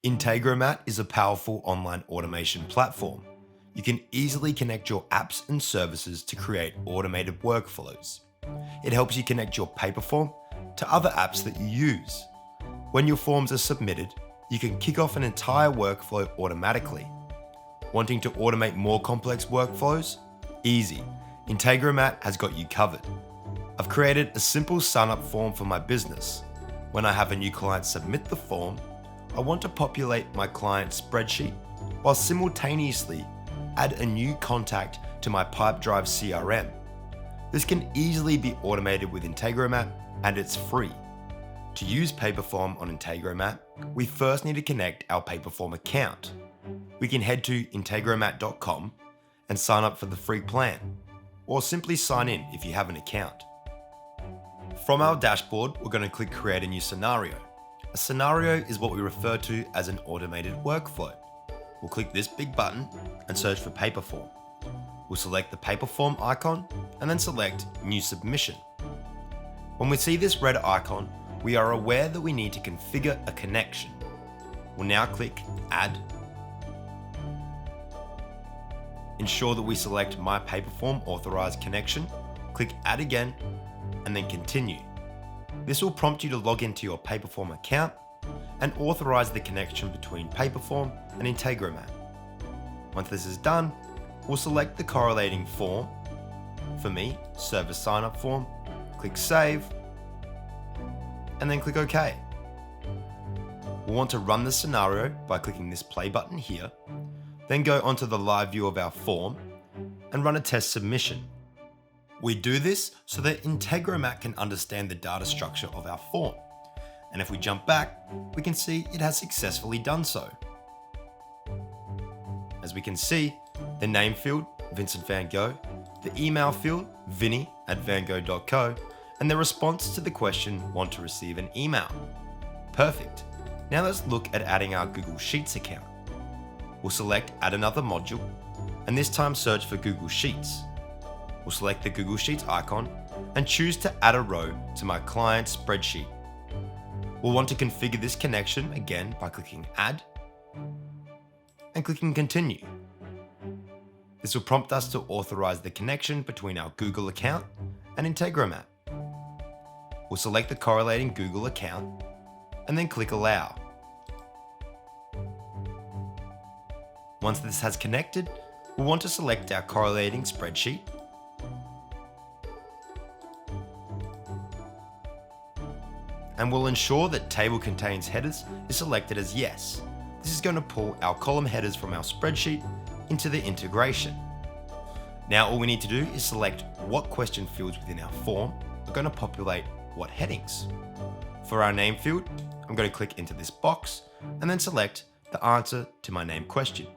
Integromat is a powerful online automation platform. You can easily connect your apps and services to create automated workflows. It helps you connect your Paperform to other apps that you use. When your forms are submitted, you can kick off an entire workflow automatically. Wanting to automate more complex workflows? Easy. Integromat has got you covered. I've created a simple sign-up form for my business. When I have a new client submit the form, I want to populate my client's spreadsheet while simultaneously add a new contact to my Pipedrive CRM. This can easily be automated with Integromat, and it's free. To use Paperform on Integromat, we first need to connect our Paperform account. We can head to integromat.com and sign up for the free plan, or simply sign in if you have an account. From our dashboard, we're going to click Create a new scenario. A scenario is what we refer to as an automated workflow. We'll click this big button and search for Paperform. We'll select the Paperform icon and then select New Submission. When we see this red icon, we are aware that we need to configure a connection. We'll now click Add. Ensure that we select My Paperform Authorized Connection, click Add again, and then Continue. This will prompt you to log into your Paperform account and authorize the connection between Paperform and Integromat. Once this is done, we'll select the correlating form. For me, Service Sign-Up Form, click Save, and then click OK. We'll want to run the scenario by clicking this play button here, then go onto the live view of our form and run a test submission. We do this so that Integromat can understand the data structure of our form. And if we jump back, we can see it has successfully done so. As we can see, the name field, Vincent van Gogh, the email field, vinny@vangogh.co, and the response to the question, want to receive an email. Perfect. Now let's look at adding our Google Sheets account. We'll select Add another module, and this time search for Google Sheets. We'll select the Google Sheets icon and choose to add a row to my client's spreadsheet. We'll want to configure this connection again by clicking Add and clicking Continue. This will prompt us to authorize the connection between our Google account and Integromat. We'll select the correlating Google account and then click Allow. Once this has connected, we'll want to select our correlating spreadsheet and we'll ensure that Table Contains Headers is selected as Yes. This is going to pull our column headers from our spreadsheet into the integration. Now all we need to do is select what question fields within our form are going to populate what headings. For our name field, I'm going to click into this box and then select the answer to my name question,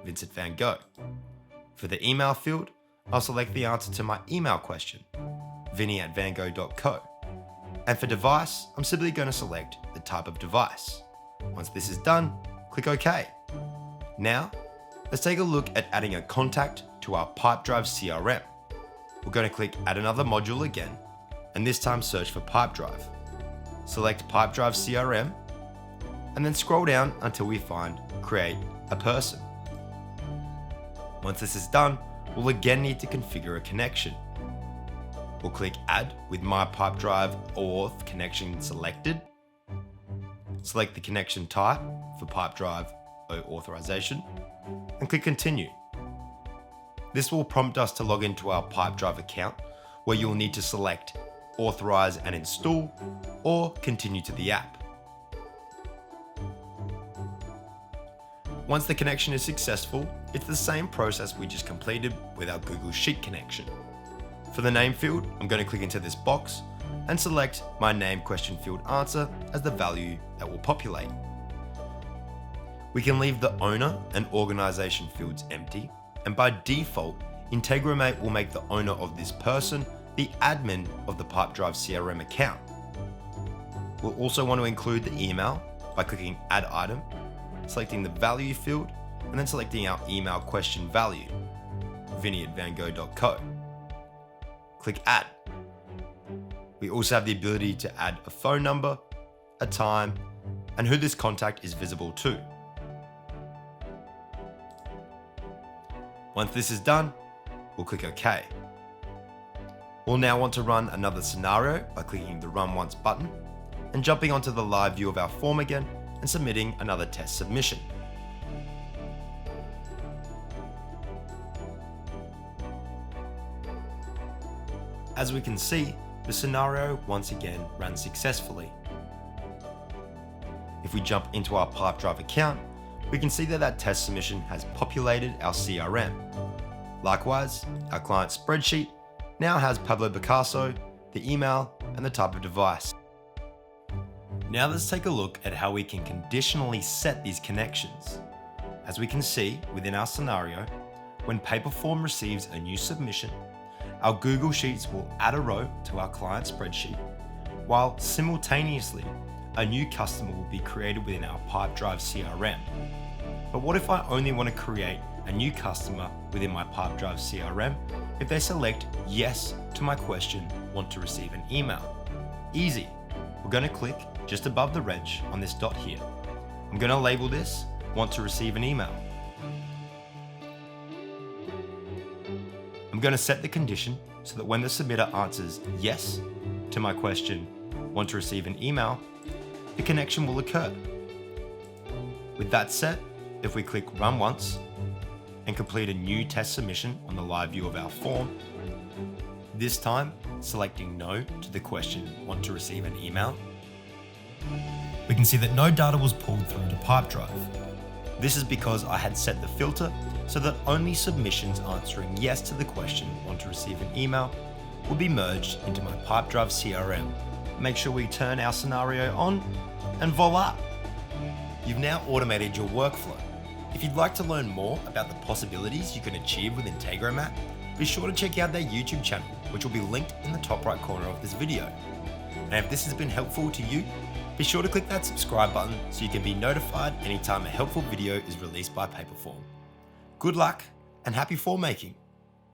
Vincent van Gogh. For the email field, I'll select the answer to my email question, vinny@vangogh.co. And for device, I'm simply going to select the type of device. Once this is done, click OK. Now, let's take a look at adding a contact to our Pipedrive CRM. We're going to click Add another module again, and this time search for Pipedrive. Select Pipedrive CRM, and then scroll down until we find Create a Person. Once this is done, we'll again need to configure a connection. We'll click Add with My Pipedrive Auth connection selected. Select the connection type for Pipedrive authorization and click Continue. This will prompt us to log into our Pipedrive account, where you'll need to select Authorize and Install or Continue to the app. Once the connection is successful, it's the same process we just completed with our Google Sheet connection. For the name field, I'm going to click into this box and select my name question field answer as the value that will populate. We can leave the owner and organization fields empty, and by default, Integromat will make the owner of this person the admin of the Pipedrive CRM account. We'll also want to include the email by clicking Add Item, selecting the value field, and then selecting our email question value, vinny@vangogh.co. Click Add. We also have the ability to add a phone number, a time, and who this contact is visible to. Once this is done, we'll click OK. We'll now want to run another scenario by clicking the Run Once button and jumping onto the live view of our form again and submitting another test submission. As we can see, the scenario once again ran successfully. If we jump into our Pipedrive account, we can see that test submission has populated our CRM. Likewise, our client spreadsheet now has Pablo Picasso, the email, and the type of device. Now let's take a look at how we can conditionally set these connections. As we can see within our scenario, when Paperform receives a new submission, our Google Sheets will add a row to our client spreadsheet, while simultaneously a new customer will be created within our Pipedrive CRM. But what if I only want to create a new customer within my Pipedrive CRM if they select yes to my question, want to receive an email? Easy. We're going to click just above the reg on this dot here. I'm going to label this want to receive an email. I'm going to set the condition so that when the submitter answers yes to my question, want to receive an email, the connection will occur. With that set, if we click Run Once and complete a new test submission on the live view of our form, this time selecting no to the question, want to receive an email, we can see that no data was pulled through to Pipedrive. This is because I had set the filter so that only submissions answering yes to the question, want to receive an email, will be merged into my Pipedrive CRM. Make sure we turn our scenario on, and voila! You've now automated your workflow. If you'd like to learn more about the possibilities you can achieve with Integromat, be sure to check out their YouTube channel, which will be linked in the top right corner of this video. And if this has been helpful to you, be sure to click that subscribe button so you can be notified anytime a helpful video is released by Paperform. Good luck and happy form making!